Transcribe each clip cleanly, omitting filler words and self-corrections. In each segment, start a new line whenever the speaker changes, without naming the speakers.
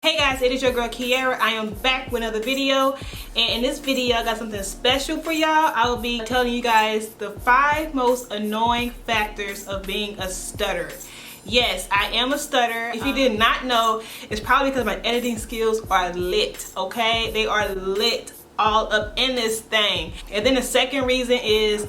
Hey guys, it is your girl Kiara. I am back with another video, and in this video I got something special for y'all. I will be telling you guys the 5 most annoying factors of being a stutterer. Yes, I am a stutterer. If you did not know, it's probably because my editing skills are lit, okay? They are lit all up in this thing. And then the second reason is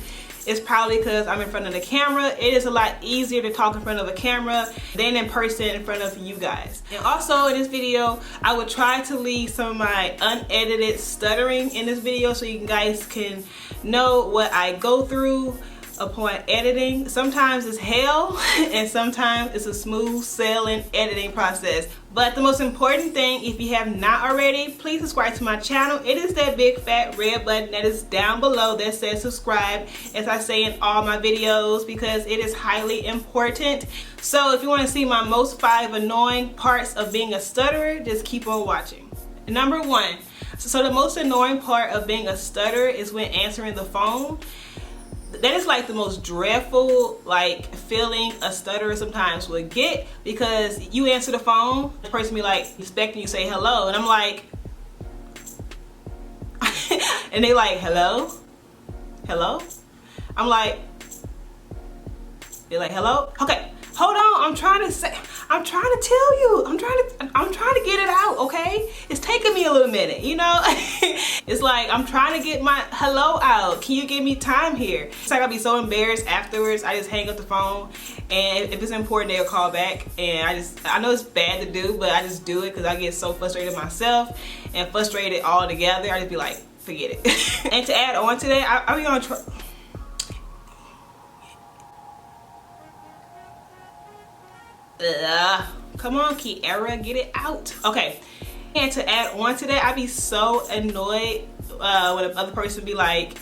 it's probably because I'm in front of the camera. It is a lot easier to talk in front of a camera than in person in front of you guys. And also in this video, I would try to leave some of my unedited stuttering in this video so you guys can know what I go through upon editing. Sometimes it's hell and sometimes it's a smooth sailing editing process. But the most important thing, if you have not already, please subscribe to my channel. It is that big fat red button that is down below that says subscribe, as I say in all my videos, because it is highly important. So if you want to see my most 5 annoying parts of being a stutterer, just keep on watching. Number 1. So the most annoying part of being a stutterer is when answering the phone. That is like the most dreadful feeling a stutterer sometimes would get, because you answer the phone, the person be like expecting you to say hello, and I'm like and they like hello, I'm like, they're like hello, okay, hold on, I'm trying to tell you, I'm trying to get it out, okay? It's taking me a little minute, you know? It's like I'm trying to get my hello out. Can you give me time here? It's like I'll be so embarrassed afterwards. I just hang up the phone, and if it's important, they'll call back. And I know it's bad to do, but I just do it because I get so frustrated myself and frustrated all together. I just be like, forget it. And to add on to that, I'll be on come on, Kiara, get it out. Okay, and to add on to that, I be so annoyed when the other person be like,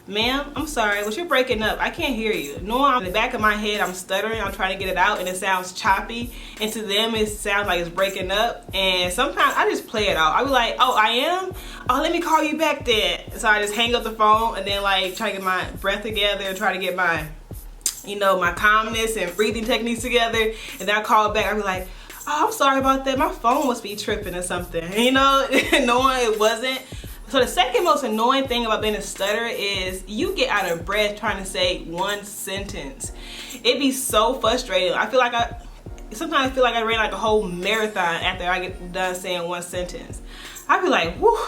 ma'am, I'm sorry, but you're breaking up. I can't hear you. No, in the back of my head, I'm stuttering. I'm trying to get it out, and it sounds choppy. And to them, it sounds like it's breaking up. And sometimes I just play it out. I be like, oh, I am? Oh, let me call you back then. So I just hang up the phone and then try to get my breath together and try to get my my calmness and breathing techniques together, and then I call back. I be like, oh, I'm sorry about that. My phone must be tripping or something, knowing it wasn't. So the second most annoying thing about being a stutterer is you get out of breath trying to say one sentence. It be so frustrating. I feel like sometimes I feel like I ran a whole marathon after I get done saying one sentence. I be like, whew.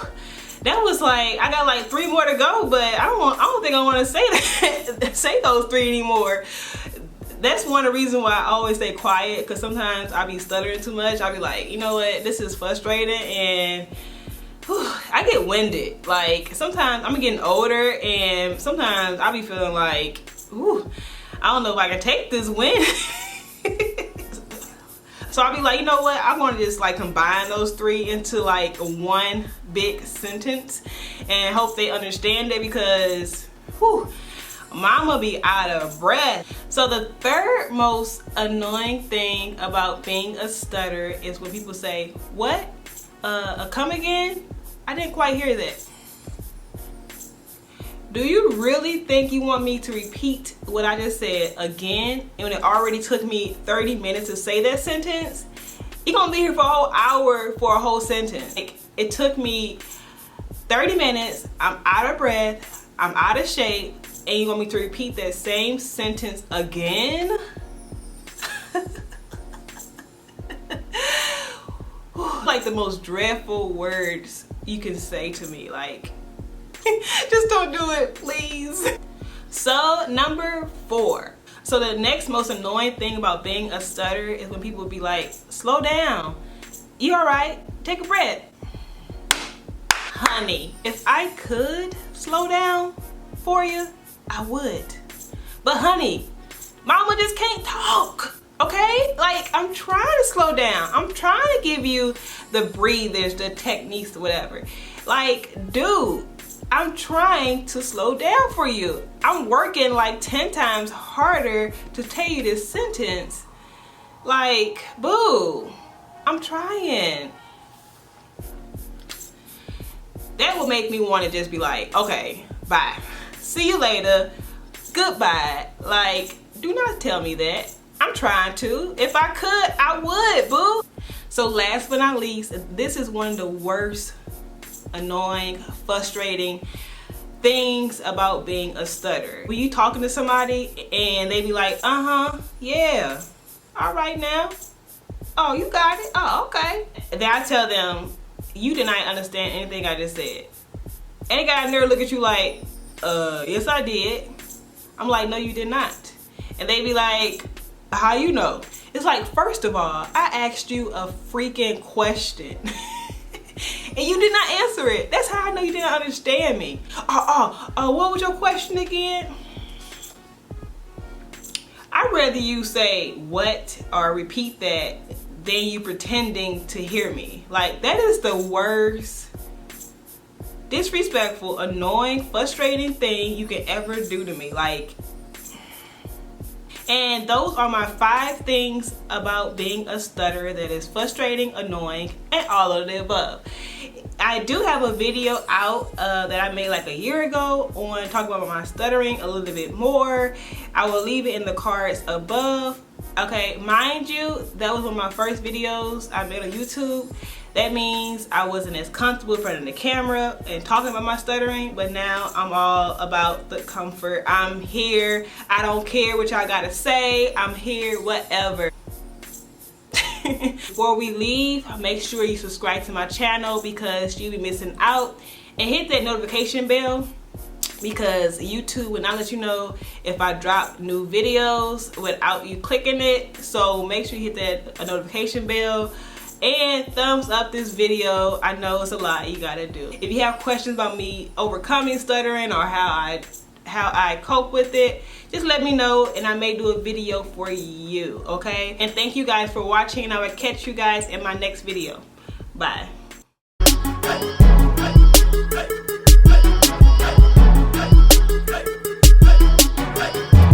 That was I got 3 more to go, but I don't think I want to say that, say those 3 anymore. That's one of the reasons why I always stay quiet, because sometimes I be stuttering too much. I'll be like, you know what, this is frustrating, and I get winded. Sometimes I'm getting older, and sometimes I be feeling like, ooh, I don't know if I can take this wind. So I'll be like, you know what, I'm gonna just combine those 3 into one big sentence and hope they understand it, because whew, mama be out of breath. So the third most annoying thing about being a stutterer is when people say, what? Come again? I didn't quite hear that. Do you really think you want me to repeat what I just said again, and when it already took me 30 minutes to say that sentence? You're gonna be here for a whole hour for a whole sentence. It took me 30 minutes, I'm out of breath, I'm out of shape, and you want me to repeat that same sentence again? The most dreadful words you can say to me, just don't do it, please. So number 4. So the next most annoying thing about being a stutterer is when people be like, slow down. You all right? Take a breath. Honey, if I could slow down for you, I would. But honey, mama just can't talk. Okay? I'm trying to slow down. I'm trying to give you the breathers, the techniques, whatever. Dude, I'm trying to slow down for you. I'm working 10 times harder to tell you this sentence. Boo, I'm trying. That would make me want to just be like, okay, bye. See you later. Goodbye. Do not tell me that. I'm trying to. If I could, I would, boo. So last but not least, this is one of the worst, annoying, frustrating things about being a stutterer. When you talking to somebody and they be like, yeah, all right now, oh, you got it, oh, okay. And then I tell them, you did not understand anything I just said. And they got a nerve look at you like, yes I did. I'm like, no you did not. And they be like, how you know? It's like, first of all, I asked you a freaking question. And you did not answer it. That's how I know you didn't understand me. What was your question again? I'd rather you say what or repeat that than you pretending to hear me. Like, that is the worst, disrespectful, annoying, frustrating thing you can ever do to me. Like, and those are my 5 things about being a stutterer that is frustrating, annoying, and all of the above. I do have a video out that I made like a year ago on talking about my stuttering a little bit more. I will leave it in the cards above. Okay, mind you, that was one of my first videos I made on YouTube. That means I wasn't as comfortable in front of the camera and talking about my stuttering, but now I'm all about the comfort. I'm here. I don't care what y'all gotta say. I'm here, whatever. Before we leave, make sure you subscribe to my channel because you'll be missing out, and hit that notification bell because YouTube will not let you know if I drop new videos without you clicking it. So make sure you hit that notification bell and thumbs up this video. I know it's a lot you gotta do. If you have questions about me overcoming stuttering or how I cope with it, just let me know and I may do a video for you, okay? And thank you guys for watching, and I will catch you guys in my next video. Bye.